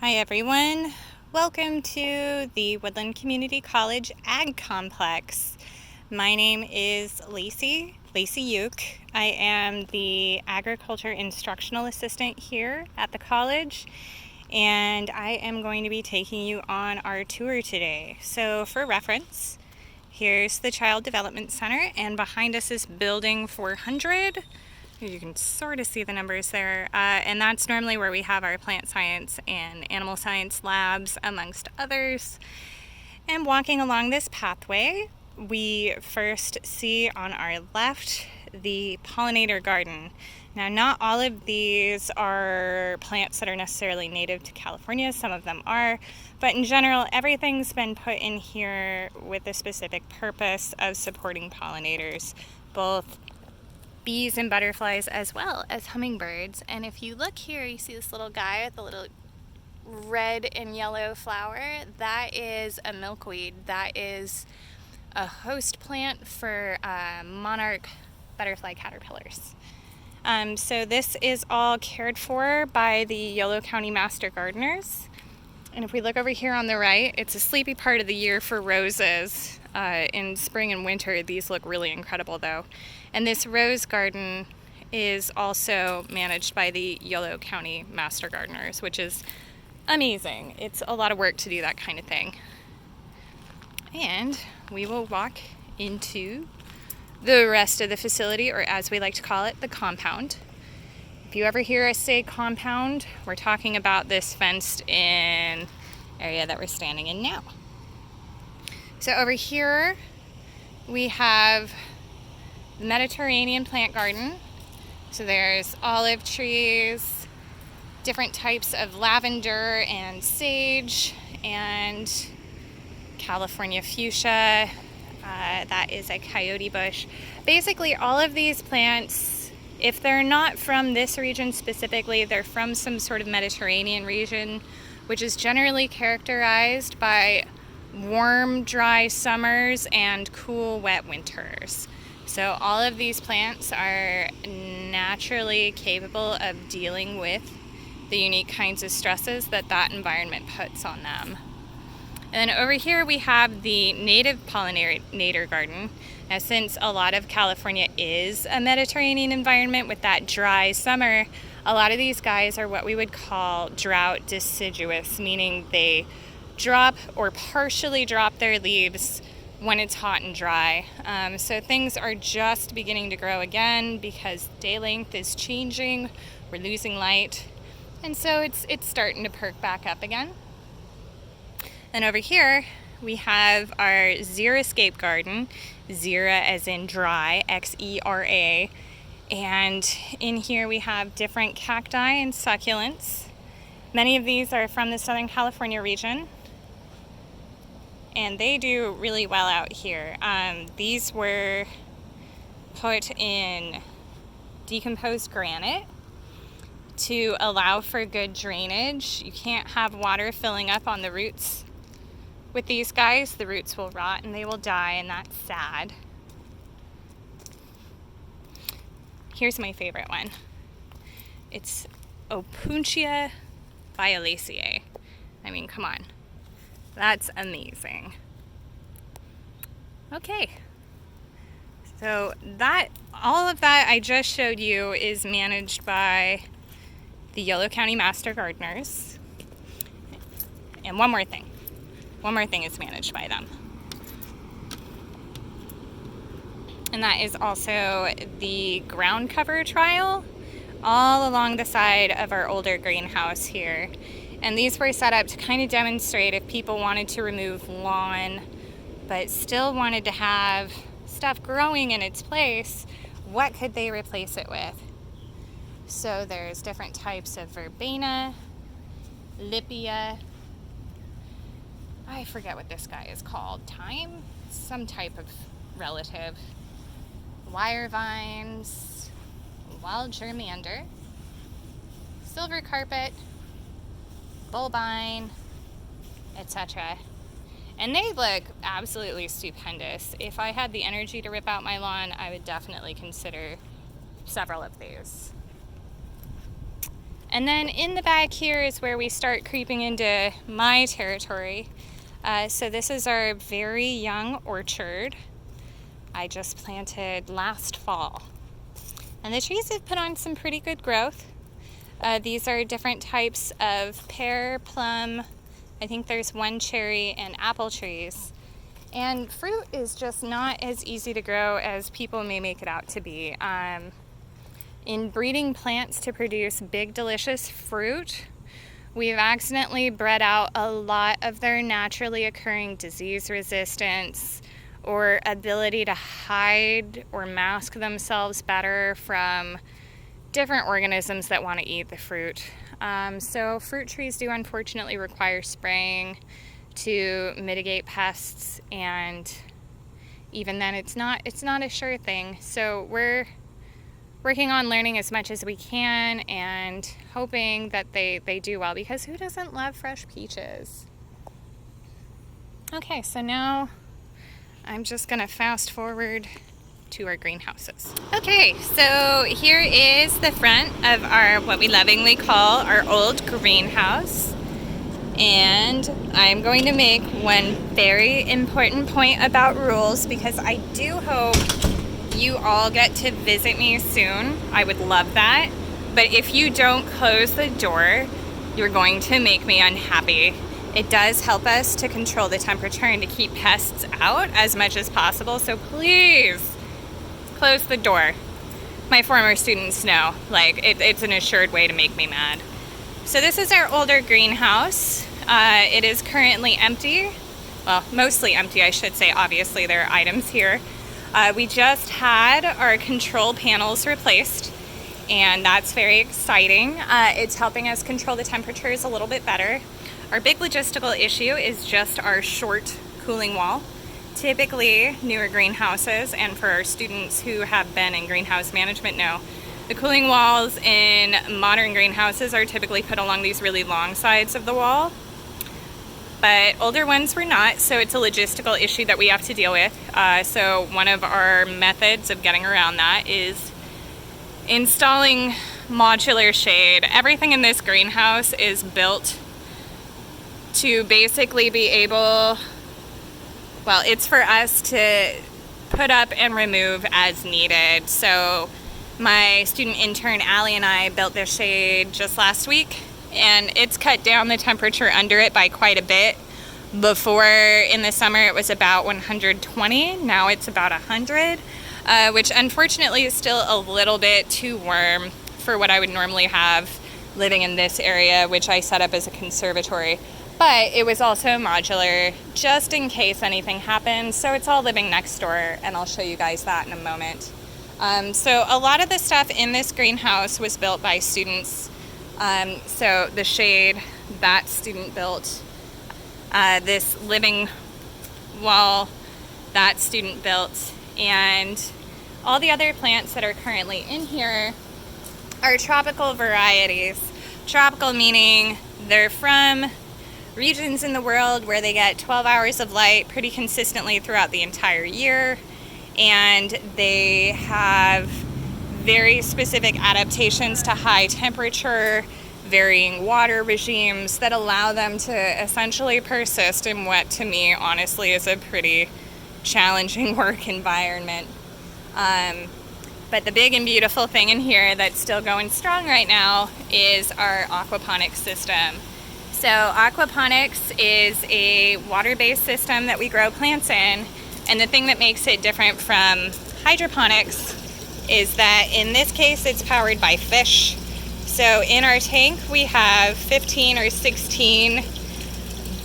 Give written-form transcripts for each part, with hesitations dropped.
Hi everyone, welcome to the Woodland Community College Ag Complex. My name is Lacey Uke. I am the Agriculture Instructional Assistant here at the college, and I am going to be taking you on our tour today. So for reference, here's the Child Development Center, and behind us is Building 400. You can sort of see the numbers there, and that's normally where we have our plant science and animal science labs, amongst others. And walking along this pathway, we first see on our left the pollinator garden. Now, not all of these are plants that are necessarily native to California. Some of them are, but in general, everything's been put in here with the specific purpose of supporting pollinators, both bees and butterflies as well as hummingbirds. And if you look here, you see this little guy with the little red and yellow flower. That is a milkweed. That is a host plant for monarch butterfly caterpillars. So this is all cared for by the Yolo County Master Gardeners. And if we look over here on the right, it's a sleepy part of the year for roses. In spring and winter, these look really incredible though. And this rose garden is also managed by the Yolo County Master Gardeners, which is amazing. It's a lot of work to do that kind of thing. And we will walk into the rest of the facility, or as we like to call it, the compound. If you ever hear us say compound, we're talking about this fenced-in area that we're standing in now. So over here, we have the Mediterranean plant garden. So there's olive trees, different types of lavender and sage, and California fuchsia. That is a coyote bush. Basically, all of these plants, if they're not from this region specifically, they're from some sort of Mediterranean region, which is generally characterized by warm, dry summers and cool, wet winters. So all of these plants are naturally capable of dealing with the unique kinds of stresses that environment puts on them. And then over here we have the native pollinator garden. Now, since a lot of California is a Mediterranean environment with that dry summer, a lot of these guys are what we would call drought deciduous, meaning they drop or partially drop their leaves when it's hot and dry. So things are just beginning to grow again because day length is changing, we're losing light, and so it's starting to perk back up again. And over here we have our xeriscape garden, xera as in dry, Xera, and in here we have different cacti and succulents. Many of these are from the Southern California region, and they do really well out here. These were put in decomposed granite to allow for good drainage. You can't have water filling up on the roots with these guys. The roots will rot and they will die, and that's sad. Here's my favorite one. It's Opuntia violaceae. I mean, come on. That's amazing. Okay. So all of that I just showed you is managed by the Yolo County Master Gardeners. And one more thing is managed by them. And that is also the ground cover trial all along the side of our older greenhouse here. And these were set up to kind of demonstrate if people wanted to remove lawn but still wanted to have stuff growing in its place, what could they replace it with? So there's different types of verbena, lipia, I forget what this guy is called, thyme? Some type of relative. Wire vines, wild germander, silver carpet, bulbine, etc. And they look absolutely stupendous. If I had the energy to rip out my lawn, I would definitely consider several of these. And then in the back here is where we start creeping into my territory. So this is our very young orchard I just planted last fall. And the trees have put on some pretty good growth. These are different types of pear, plum, I think there's one cherry and apple trees. And fruit is just not as easy to grow as people may make it out to be. In breeding plants to produce big, delicious fruit, we've accidentally bred out a lot of their naturally occurring disease resistance or ability to hide or mask themselves better from different organisms that want to eat the fruit. So fruit trees do unfortunately require spraying to mitigate pests, and even then it's not a sure thing. So we're working on learning as much as we can and hoping that they do well, because who doesn't love fresh peaches? Okay, so now I'm just gonna fast forward to our greenhouses. Okay, so here is the front of our, what we lovingly call our old greenhouse. And I'm going to make one very important point about rules, because I do hope you all get to visit me soon. I would love that. But if you don't close the door, you're going to make me unhappy. It does help us to control the temperature and to keep pests out as much as possible. So please close the door. My former students know, like, it's an assured way to make me mad. So this is our older greenhouse. It is currently empty. Well, mostly empty, I should say. Obviously, there are items here. We just had our control panels replaced, and that's very exciting. It's helping us control the temperatures a little bit better. Our big logistical issue is just our short cooling wall. Typically, newer greenhouses, and for our students who have been in greenhouse management know, the cooling walls in modern greenhouses are typically put along these really long sides of the wall. But older ones were not, so it's a logistical issue that we have to deal with. So one of our methods of getting around that is installing modular shade. Everything in this greenhouse is built to basically be able, well, it's for us to put up and remove as needed. So my student intern Allie and I built this shade just last week, and it's cut down the temperature under it by quite a bit. Before, in the summer, it was about 120. Now it's about 100, which unfortunately is still a little bit too warm for what I would normally have living in this area, which I set up as a conservatory. But it was also modular, just in case anything happens. So it's all living next door, and I'll show you guys that in a moment. So a lot of the stuff in this greenhouse was built by students. So the shade, that student built. This living wall, that student built. And all the other plants that are currently in here are tropical varieties. Tropical meaning they're from regions in the world where they get 12 hours of light pretty consistently throughout the entire year, and they have very specific adaptations to high temperature, varying water regimes that allow them to essentially persist in what, to me, honestly, is a pretty challenging work environment. But the big and beautiful thing in here that's still going strong right now is our aquaponics system. So aquaponics is a water-based system that we grow plants in, and the thing that makes it different from hydroponics is that in this case it's powered by fish. So in our tank we have 15 or 16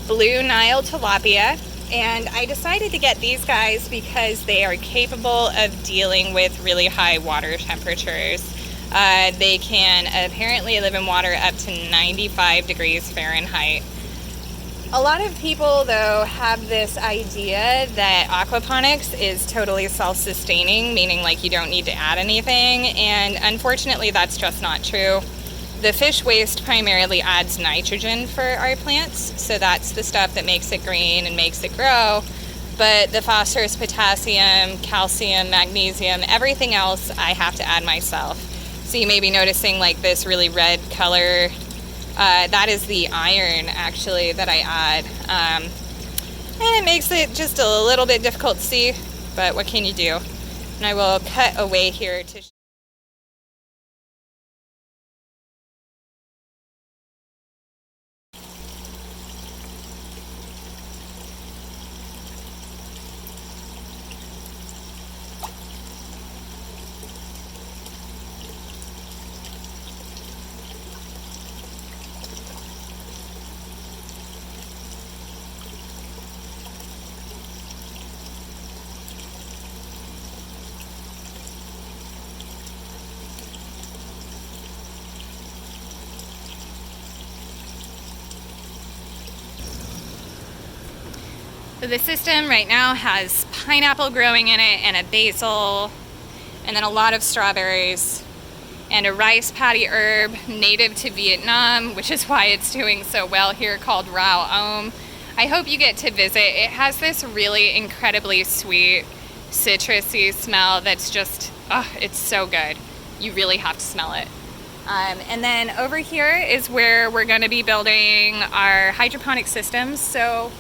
blue Nile tilapia, and I decided to get these guys because they are capable of dealing with really high water temperatures. They can apparently live in water up to 95 degrees Fahrenheit. A lot of people, though, have this idea that aquaponics is totally self-sustaining, meaning like you don't need to add anything, and unfortunately that's just not true. The fish waste primarily adds nitrogen for our plants, so that's the stuff that makes it green and makes it grow. But the phosphorus, potassium, calcium, magnesium, everything else I have to add myself. So So you may be noticing like this really red color. That is the iron actually that I add. And it makes it just a little bit difficult to see, but what can you do? And I will cut away here to So the system right now has pineapple growing in it, and a basil, and then a lot of strawberries, and a rice paddy herb native to Vietnam, which is why it's doing so well here, called Rao Om. I hope you get to visit. It has this really incredibly sweet, citrusy smell that's just, oh, it's so good. You really have to smell it. And then over here is where we're going to be building our hydroponic systems. So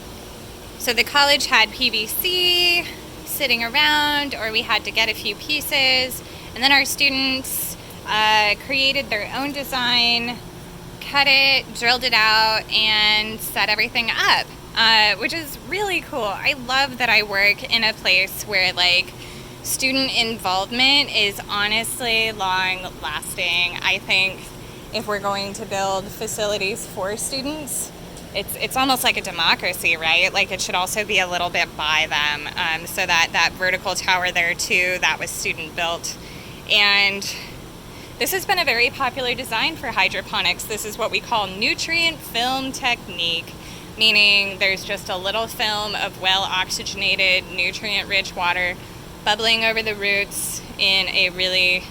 the college had PVC sitting around, or we had to get a few pieces, and then our students created their own design, cut it, drilled it out, and set everything up, which is really cool. I love that I work in a place where like student involvement is honestly long lasting. I think if we're going to build facilities for students, it's almost like a democracy, right? Like it should also be a little bit by them. So that vertical tower there too, that was student built. And this has been a very popular design for hydroponics. This is what we call nutrient film technique, meaning there's just a little film of well oxygenated, nutrient rich water bubbling over the roots in a really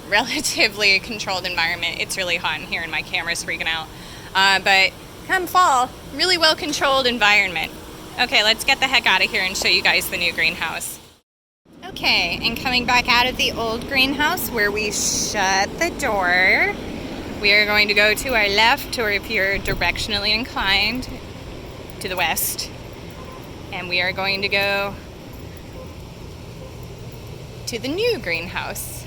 relatively controlled environment. It's really hot in here and my camera's freaking out. But come fall, really well controlled environment. Okay, let's get the heck out of here and show you guys the new greenhouse. Okay, and coming back out of the old greenhouse where we shut the door, we are going to go to our left, or if you're directionally inclined, to the west. And we are going to go to the new greenhouse.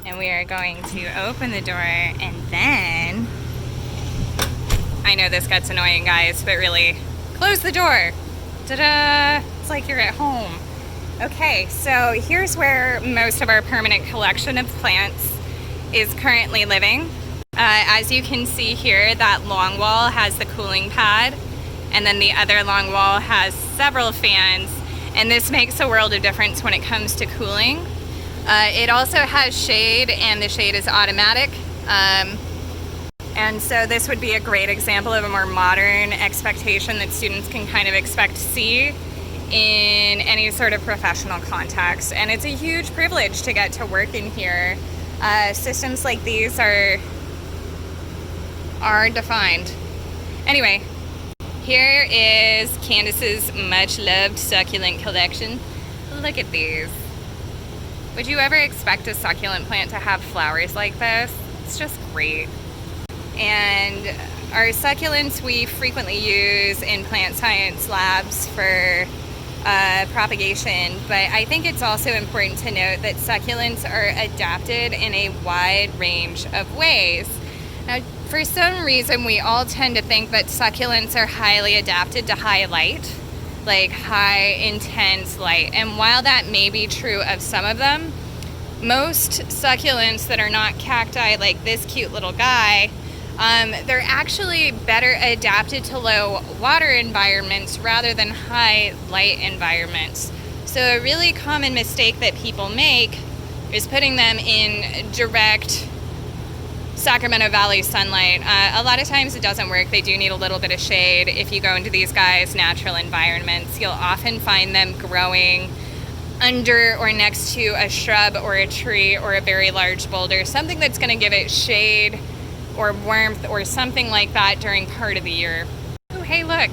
And we are going to open the door, and then, I know this gets annoying, guys, but really, close the door. Ta-da! It's like you're at home. Okay, so here's where most of our permanent collection of plants is currently living. As you can see here, that long wall has the cooling pad, and then the other long wall has several fans, and this makes a world of difference when it comes to cooling. It also has shade, and the shade is automatic. And so this would be a great example of a more modern expectation that students can kind of expect to see in any sort of professional context. And it's a huge privilege to get to work in here. Systems like these are defined. Anyway, here is Candace's much loved succulent collection. Look at these. Would you ever expect a succulent plant to have flowers like this? It's just great. And our succulents we frequently use in plant science labs for propagation, but I think it's also important to note that succulents are adapted in a wide range of ways. Now, for some reason, we all tend to think that succulents are highly adapted to high light, like high intense light. And while that may be true of some of them, most succulents that are not cacti, like this cute little guy, they're actually better adapted to low water environments rather than high light environments. So a really common mistake that people make is putting them in direct Sacramento Valley sunlight. A lot of times it doesn't work. They do need a little bit of shade. If you go into these guys' natural environments, you'll often find them growing under or next to a shrub or a tree or a very large boulder, something that's going to give it shade or warmth or something like that during part of the year. Oh, hey, look.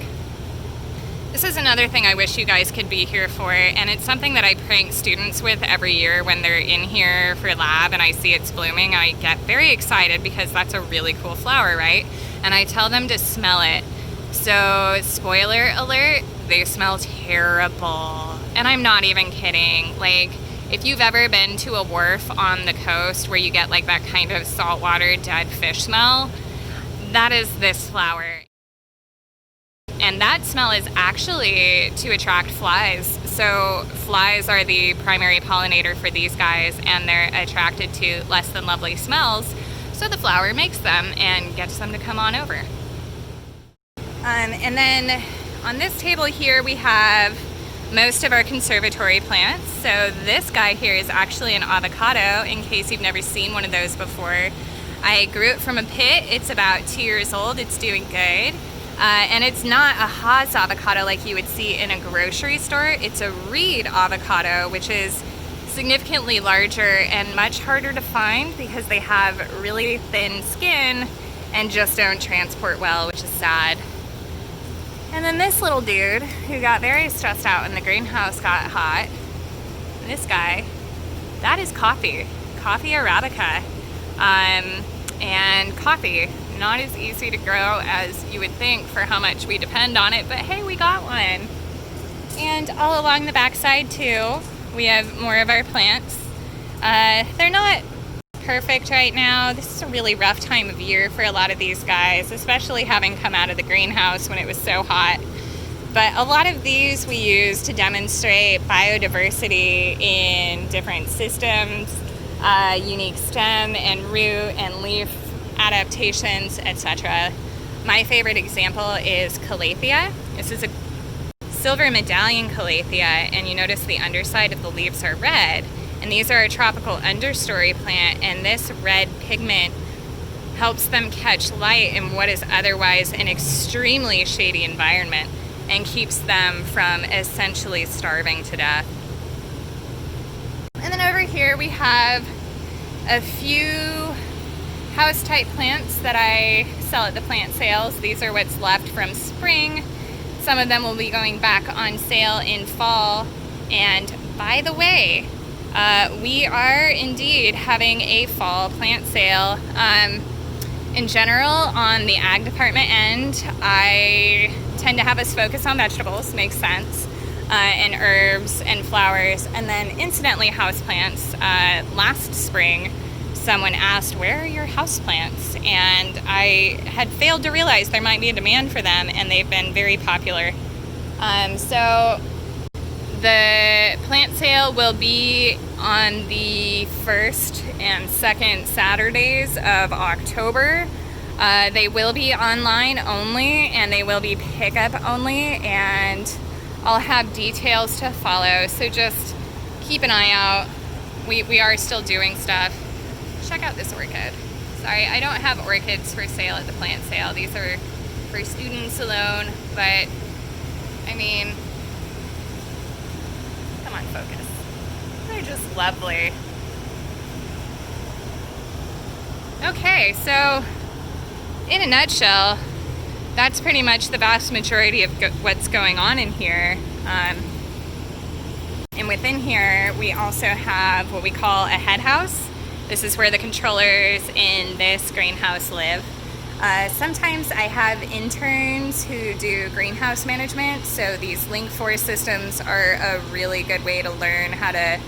This is another thing I wish you guys could be here for, and it's something that I prank students with every year when they're in here for lab and I see it's blooming. I get very excited because that's a really cool flower, right? And I tell them to smell it. So, spoiler alert, they smell terrible. And I'm not even kidding. Like, if you've ever been to a wharf on the coast where you get like that kind of saltwater dead fish smell, that is this flower. And that smell is actually to attract flies. So flies are the primary pollinator for these guys, and they're attracted to less than lovely smells. So the flower makes them and gets them to come on over. And then on this table here, we have most of our conservatory plants. So this guy here is actually an avocado, in case you've never seen one of those before. I grew it from a pit. It's about 2 years old. It's doing good. And it's not a Haas avocado like you would see in a grocery store. It's a reed avocado, which is significantly larger and much harder to find because they have really thin skin and just don't transport well, which is sad. And then this little dude who got very stressed out when the greenhouse got hot, this guy, that is coffee Arabica. And coffee, not as easy to grow as you would think for how much we depend on it, but hey, we got one. And all along the backside too, we have more of our plants. They're not perfect right now. This is a really rough time of year for a lot of these guys, especially having come out of the greenhouse when it was so hot. But a lot of these we use to demonstrate biodiversity in different systems, unique stem and root and leaf adaptations, etc. My favorite example is calathea. This is a silver medallion calathea, and you notice the underside of the leaves are red, and these are a tropical understory plant, and this red pigment helps them catch light in what is otherwise an extremely shady environment and keeps them from essentially starving to death. And then over here we have a few house type plants that I sell at the plant sales. These are what's left from spring. Some of them will be going back on sale in fall. And by the way, we are indeed having a fall plant sale. In general, on the ag department end, I tend to have us focus on vegetables, makes sense, and herbs and flowers, and then incidentally houseplants. Last spring, someone asked, where are your houseplants? And I had failed to realize there might be a demand for them, and they've been very popular. So the plant sale will be on the 1st and 2nd Saturdays of October. They will be online only, and they will be pickup only, and I'll have details to follow, so just keep an eye out. We are still doing stuff. Check out this orchid. Sorry, I don't have orchids for sale at the plant sale. These are for students alone, but I mean, come on, focus. They're just lovely. Okay, so in a nutshell, that's pretty much the vast majority of what's going on in here. And within here, we also have what we call a head house. This is where the controllers in this greenhouse live. Sometimes I have interns who do greenhouse management, so these Link 4 systems are a really good way to learn how to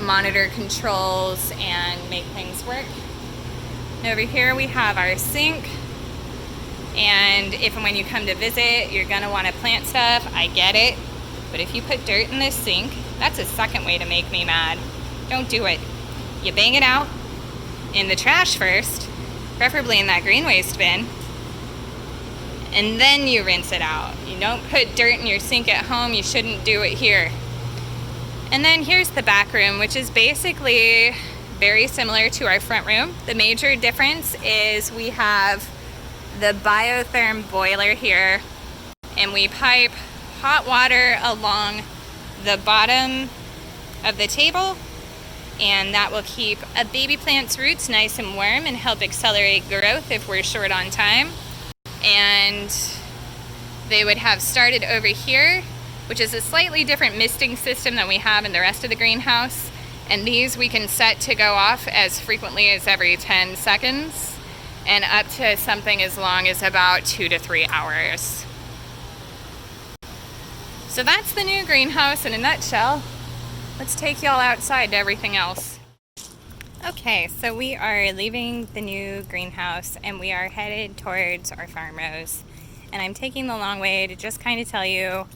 monitor controls and make things work. And over here we have our sink, and if and when you come to visit, you're gonna want to plant stuff. I get it, but if you put dirt in this sink, that's a second way to make me mad. Don't do it. You bang it out in the trash first, preferably in that green waste bin, and then you rinse it out. You don't put dirt in your sink at home. You shouldn't do it here. And then here's the back room, which is basically very similar to our front room. The major difference is we have the biotherm boiler here, and we pipe hot water along the bottom of the table, and that will keep a baby plant's roots nice and warm and help accelerate growth if we're short on time. And they would have started over here, which is a slightly different misting system than we have in the rest of the greenhouse. And these we can set to go off as frequently as every 10 seconds and up to something as long as about 2 to 3 hours. So that's the new greenhouse in a nutshell. Let's take y'all outside to everything else. Okay, so we are leaving the new greenhouse and we are headed towards our farm rows. And I'm taking the long way to just kind of tell you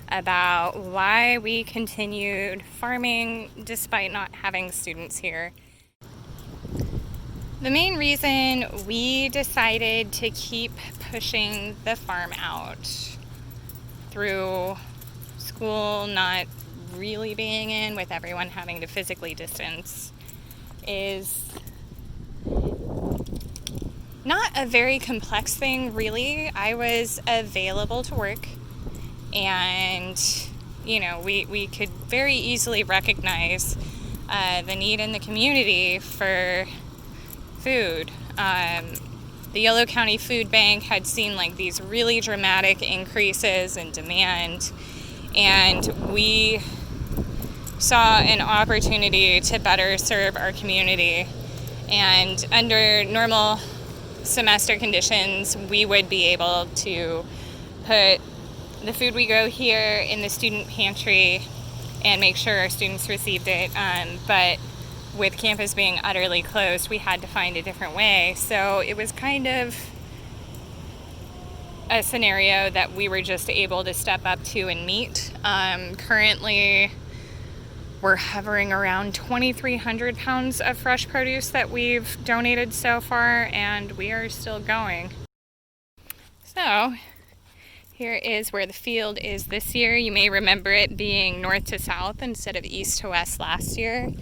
about why we continued farming despite not having students here. The main reason we decided to keep pushing the farm out through school not really being in, with everyone having to physically distance, is not a very complex thing, really. I was available to work, and we could very easily recognize the need in the community for food. The Yolo County Food Bank had seen like these really dramatic increases in demand, and we saw an opportunity to better serve our community. And under normal semester conditions, we would be able to put the food we grow here in the student pantry and make sure our students received it. But with campus being utterly closed, we had to find a different way. So it was kind of a scenario that we were just able to step up to and meet. Currently, we're hovering around 2,300 pounds of fresh produce that we've donated so far, and we are still going. So here is where the field is this year. You may remember it being north to south instead of east to west last year.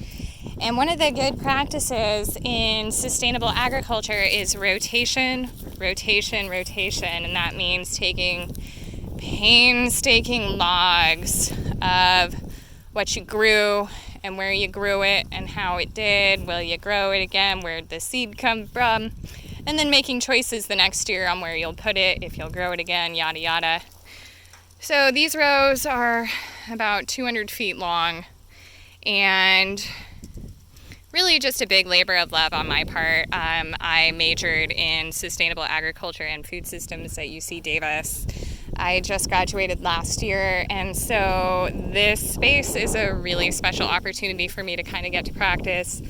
And one of the good practices in sustainable agriculture is rotation, rotation, rotation. And that means taking painstaking logs of what you grew and where you grew it and how it did. Will you grow it again? Where did the seed come from? And then making choices the next year on where you'll put it, if you'll grow it again, yada yada. So these rows are about 200 feet long, and really just a big labor of love on my part. I majored in sustainable agriculture and food systems at UC Davis. I just graduated last year, and so this space is a really special opportunity for me to kind of get to practice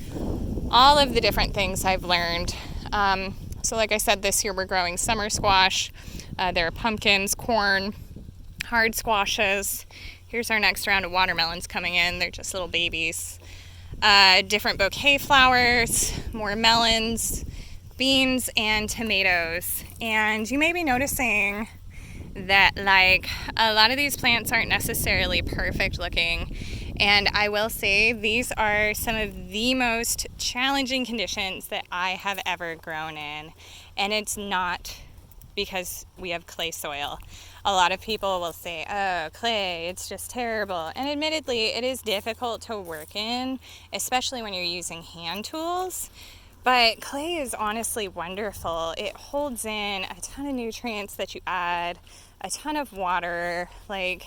all of the different things I've learned. So like I said, this year we're growing summer squash. There are pumpkins, corn, hard squashes. Here's our next round of watermelons coming in. They're just little babies. Different bouquet flowers, more melons, beans, and tomatoes. And you may be noticing that like a lot of these plants aren't necessarily perfect looking, and I will say these are some of the most challenging conditions that I have ever grown in, and it's not because we have clay soil. A lot of people will say, oh, clay, it's just terrible, and admittedly it is difficult to work in, especially when you're using hand tools. But clay is honestly wonderful. It holds in a ton of nutrients that you add, a ton of water. Clay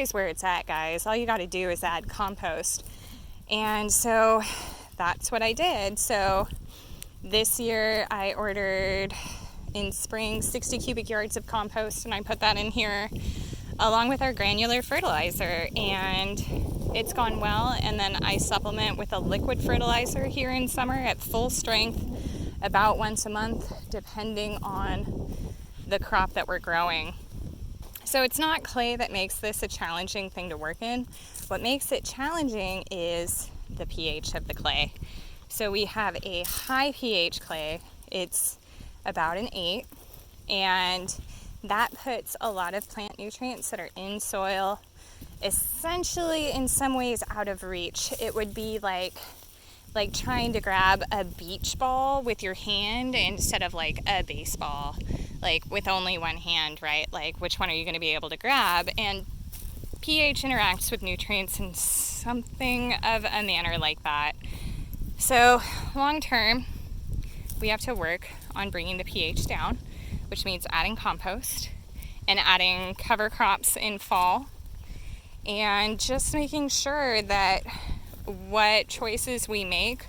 is where it's at, guys. All you got to do is add compost. And so that's what I did. So this year I ordered in spring 60 cubic yards of compost, and I put that in here along with our granular fertilizer, and it's gone well. And then I supplement with a liquid fertilizer here in summer at full strength about once a month, depending on the crop that we're growing. So it's not clay that makes this a challenging thing to work in. What makes it challenging is the pH of the clay. So we have a high pH clay. It's about an 8, and that puts a lot of plant nutrients that are in soil essentially in some ways out of reach. It would be like trying to grab a beach ball with your hand instead of like a baseball, like with only one hand, right? Like which one are you going to be able to grab? And pH interacts with nutrients in something of a manner like that. So long term, we have to work on bringing the pH down, which means adding compost and adding cover crops in fall, and just making sure that what choices we make,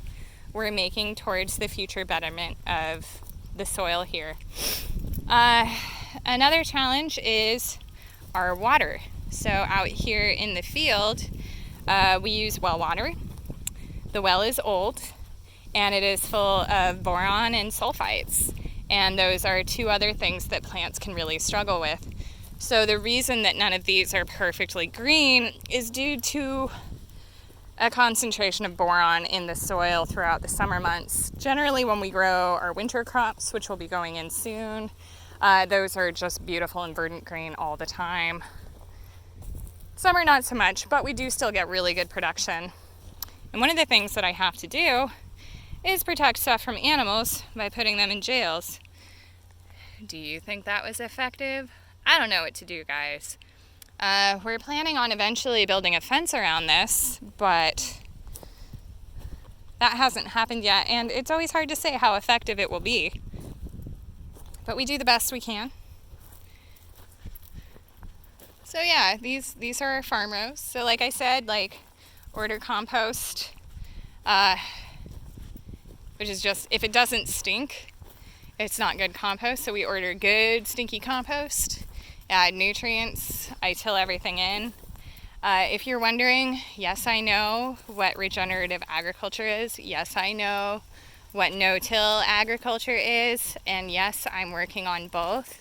we're making towards the future betterment of the soil here. Another challenge is our water. So out here in the field, we use well water. The well is old, and it is full of boron and sulfites. And those are two other things that plants can really struggle with. So the reason that none of these are perfectly green is due to a concentration of boron in the soil throughout the summer months. Generally, when we grow our winter crops, which will be going in soon, those are just beautiful and verdant green all the time. Summer, not so much, but we do still get really good production. And one of the things that I have to do is protect stuff from animals by putting them in jails. Do you think that was effective? I don't know what to do, guys. We're planning on eventually building a fence around this, but that hasn't happened yet, and it's always hard to say how effective it will be. But we do the best we can. So yeah, these are our farm rows. So like I said, order compost, which is just, if it doesn't stink, it's not good compost. So we order good stinky compost, add nutrients, I till everything in. If you're wondering, yes, I know what regenerative agriculture is. Yes, I know what no-till agriculture is. And yes, I'm working on both.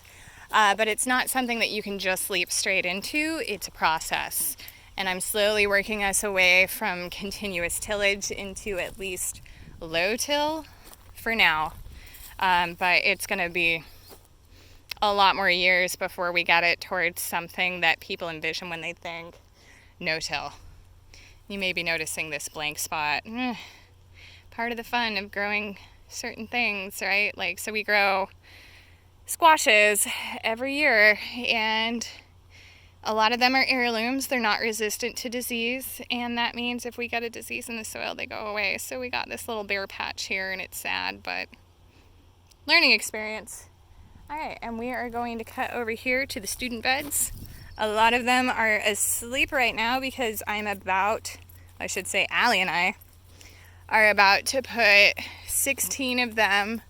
But it's not something that you can just leap straight into. It's a process. And I'm slowly working us away from continuous tillage into at least low-till for now. But it's going to be a lot more years before we get it towards something that people envision when they think no-till. You may be noticing this blank spot. Part of the fun of growing certain things, right? So we grow squashes every year, and a lot of them are heirlooms. They're not resistant to disease, and that means if we get a disease in the soil, they go away. So we got this little bare patch here, and it's sad, but learning experience. All right, and we are going to cut over here to the student beds. A lot of them are asleep right now because Allie and I are about to put 16 of them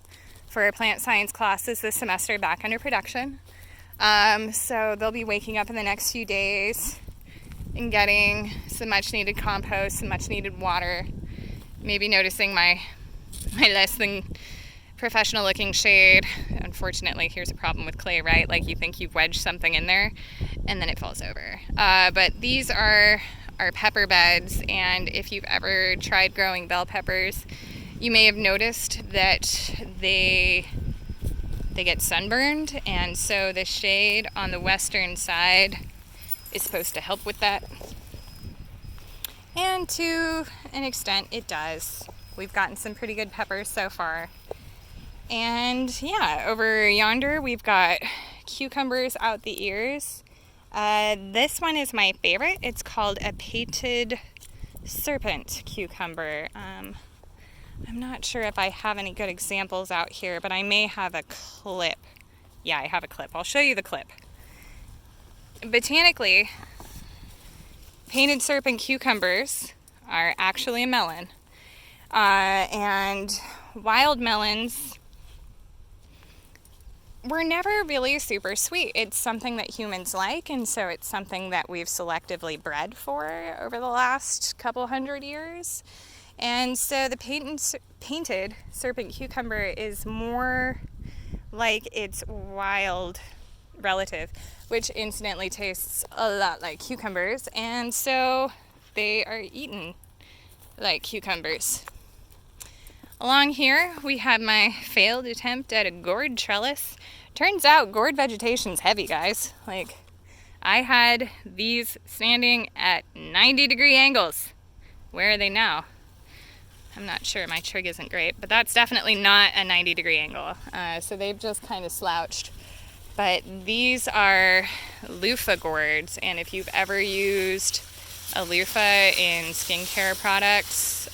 for our plant science classes this semester back under production. So they'll be waking up in the next few days and getting some much needed compost, some much needed water, maybe noticing my less than professional looking shade. Unfortunately, here's a problem with clay, right? You think you've wedged something in there and then it falls over. But these are our pepper beds, and if you've ever tried growing bell peppers, you may have noticed that they get sunburned, and so the shade on the western side is supposed to help with that. And to an extent, it does. We've gotten some pretty good peppers so far. And yeah, over yonder we've got cucumbers out the ears. This one is my favorite. It's called a painted serpent cucumber. I'm not sure if I have any good examples out here, but I may have a clip. Yeah, I have a clip. I'll show you the clip. Botanically, painted serpent cucumbers are actually a melon. And wild melons were never really super sweet. It's something that humans like, and so it's something that we've selectively bred for over the last couple hundred years. And so the painted serpent cucumber is more like its wild relative, which incidentally tastes a lot like cucumbers, and so they are eaten like cucumbers. Along here, we have my failed attempt at a gourd trellis. Turns out gourd vegetation's heavy, guys. I had these standing at 90-degree angles. Where are they now? I'm not sure. My trig isn't great, but that's definitely not a 90-degree angle. So they've just kind of slouched. But these are loofah gourds, and if you've ever used a loofah in skincare products,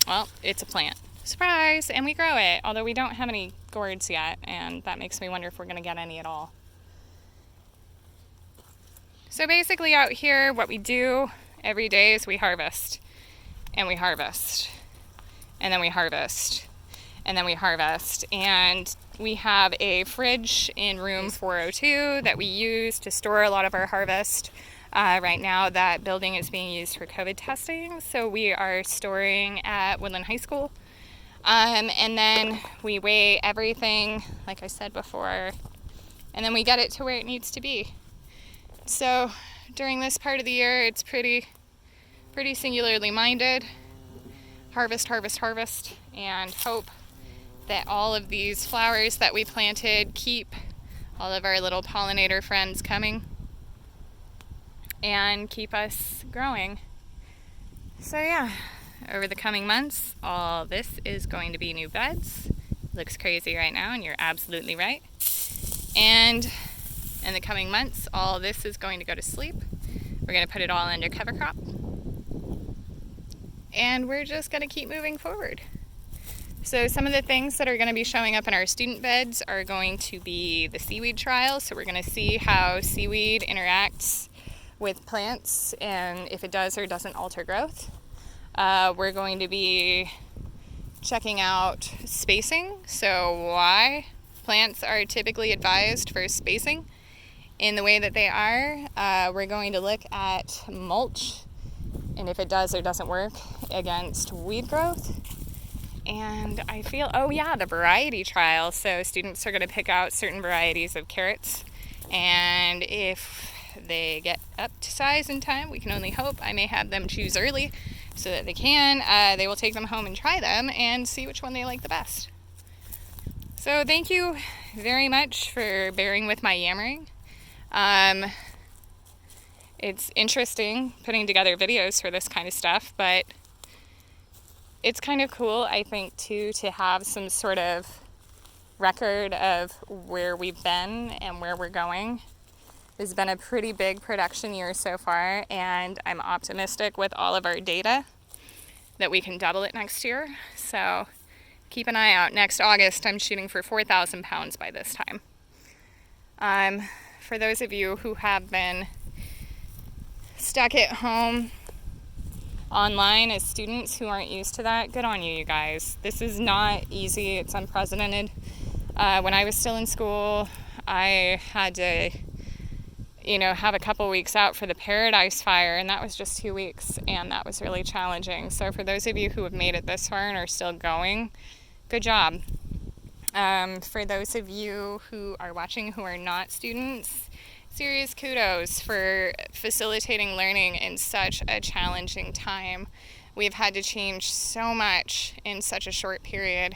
well, it's a plant. Surprise! And we grow it, although we don't have any gourds yet, and that makes me wonder if we're going to get any at all. So basically out here, what we do every day is we harvest, and we harvest, and then we harvest, and then we harvest. And we have a fridge in room 402 that we use to store a lot of our harvest. Right now that building is being used for COVID testing, so we are storing at Woodland High School. And then we weigh everything, like I said before, and then we get it to where it needs to be. So during this part of the year, it's pretty singularly minded. Harvest, harvest, harvest, and hope that all of these flowers that we planted keep all of our little pollinator friends coming and keep us growing. So yeah, over the coming months, all this is going to be new beds. Looks crazy right now, and you're absolutely right. And in the coming months, all this is going to go to sleep. We're going to put it all under cover crop. And we're just going to keep moving forward. So some of the things that are going to be showing up in our student beds are going to be the seaweed trial. So we're going to see how seaweed interacts with plants and if it does or doesn't alter growth. We're going to be checking out spacing. So why plants are typically advised for spacing in the way that they are. We're going to look at mulch and if it does or doesn't work against weed growth. And I feel, the variety trial. So students are going to pick out certain varieties of carrots, and if they get up to size in time, we can only hope, I may have them choose early so that they will take them home and try them and see which one they like the best. So thank you very much for bearing with my yammering. It's interesting putting together videos for this kind of stuff, but it's kind of cool, I think, too, to have some sort of record of where we've been and where we're going. It's been a pretty big production year so far, and I'm optimistic with all of our data that we can double it next year. So keep an eye out. Next August, I'm shooting for 4,000 pounds by this time. For those of you who have been stuck at home online as students who aren't used to that, good on you, you guys. This is not easy. It's unprecedented. When I was still in school, I had to, have a couple weeks out for the Paradise Fire, and that was just 2 weeks, and that was really challenging. So for those of you who have made it this far and are still going, good job. For those of you who are watching who are not students, serious kudos for facilitating learning in such a challenging time. We've had to change so much in such a short period,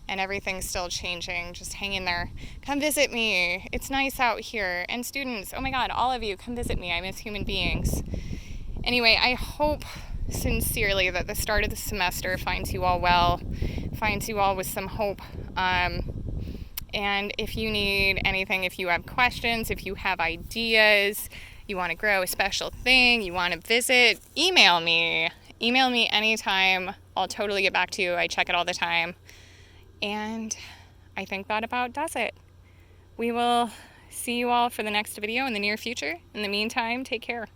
and everything's still changing. Just hang in there. Come visit me. It's nice out here. And students, oh my God, all of you, come visit me. I miss human beings. Anyway, I hope sincerely that the start of the semester finds you all well, finds you all with some hope. And if you need anything, if you have questions, if you have ideas, you want to grow a special thing, you want to visit, email me. Email me anytime. I'll totally get back to you. I check it all the time. And I think that about does it. We will see you all for the next video in the near future. In the meantime, take care.